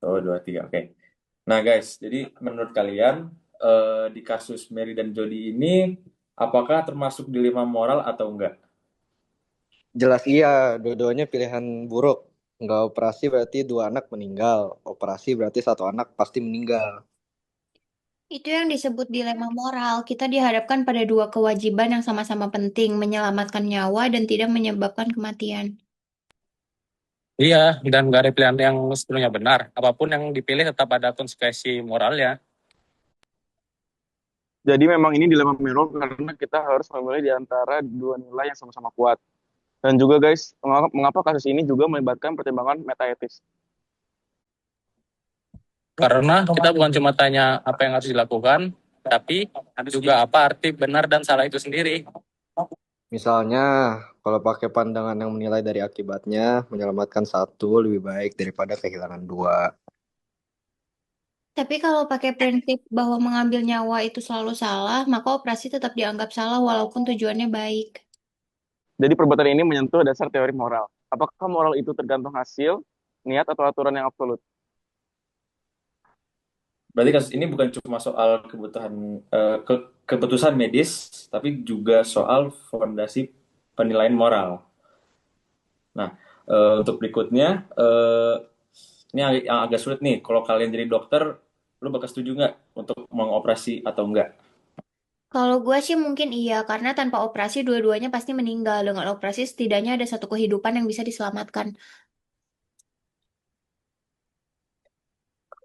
Oh, dua, tiga. Oke. Nah, guys, jadi menurut kalian di kasus Mary dan Jody ini apakah termasuk dilema moral atau enggak? Jelas iya, dua-duanya pilihan buruk. Nggak operasi berarti dua anak meninggal. Operasi berarti satu anak pasti meninggal. Itu yang disebut dilema moral. Kita dihadapkan pada dua kewajiban yang sama-sama penting, menyelamatkan nyawa dan tidak menyebabkan kematian. Iya, dan nggak ada pilihan yang sepenuhnya benar. Apapun yang dipilih tetap ada konsekuensi moralnya. Jadi memang ini dilema moral karena kita harus memilih di antara dua nilai yang sama-sama kuat. Dan juga guys, mengapa kasus ini juga melibatkan pertimbangan metaetis? Karena kita bukan cuma tanya apa yang harus dilakukan, tapi juga apa arti benar dan salah itu sendiri. Misalnya, kalau pakai pandangan yang menilai dari akibatnya, menyelamatkan satu lebih baik daripada kehilangan dua. Tapi kalau pakai prinsip bahwa mengambil nyawa itu selalu salah, maka operasi tetap dianggap salah walaupun tujuannya baik. Jadi perbuatan ini menyentuh dasar teori moral. Apakah moral itu tergantung hasil, niat, atau aturan yang absolut? Berarti kasus ini bukan cuma soal kebutuhan keputusan medis, tapi juga soal fondasi penilaian moral. Nah, untuk berikutnya, ini yang agak sulit nih. Kalau kalian jadi dokter, lu bakal setuju nggak untuk mengoperasi atau enggak? Kalau gue sih mungkin iya, karena tanpa operasi dua-duanya pasti meninggal. Dengan operasi setidaknya ada satu kehidupan yang bisa diselamatkan.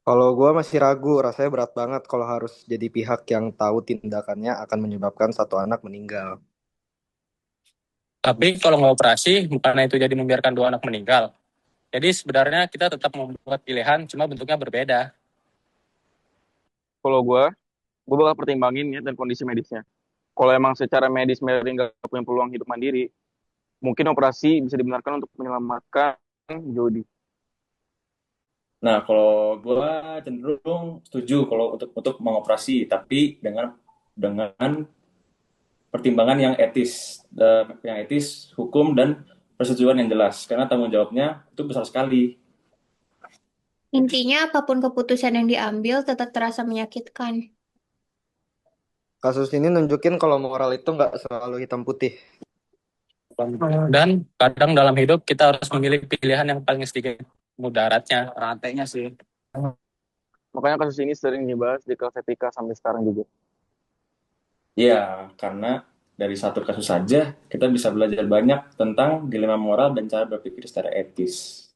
Kalau gue masih ragu, rasanya berat banget kalau harus jadi pihak yang tahu tindakannya akan menyebabkan satu anak meninggal. Tapi kalau nggak operasi, bukannya itu jadi membiarkan dua anak meninggal. Jadi sebenarnya kita tetap membuat pilihan, cuma bentuknya berbeda. Kalau gue bakal pertimbangin ya dan kondisi medisnya. Kalau emang secara medis Mary nggak punya peluang hidup mandiri, mungkin operasi bisa dibenarkan untuk menyelamatkan Jody. Nah, kalau gue cenderung setuju kalau untuk mengoperasi, tapi dengan pertimbangan yang etis, hukum dan persetujuan yang jelas. Karena tanggung jawabnya itu besar sekali. Intinya apapun keputusan yang diambil tetap terasa menyakitkan. Kasus ini nunjukin kalau moral itu nggak selalu hitam putih. Dan kadang dalam hidup kita harus memilih pilihan yang paling sedikit mudaratnya, rantainya sih. Makanya kasus ini sering dibahas di kelas etika sampai sekarang juga. Ya, karena dari satu kasus saja kita bisa belajar banyak tentang dilema moral dan cara berpikir secara etis.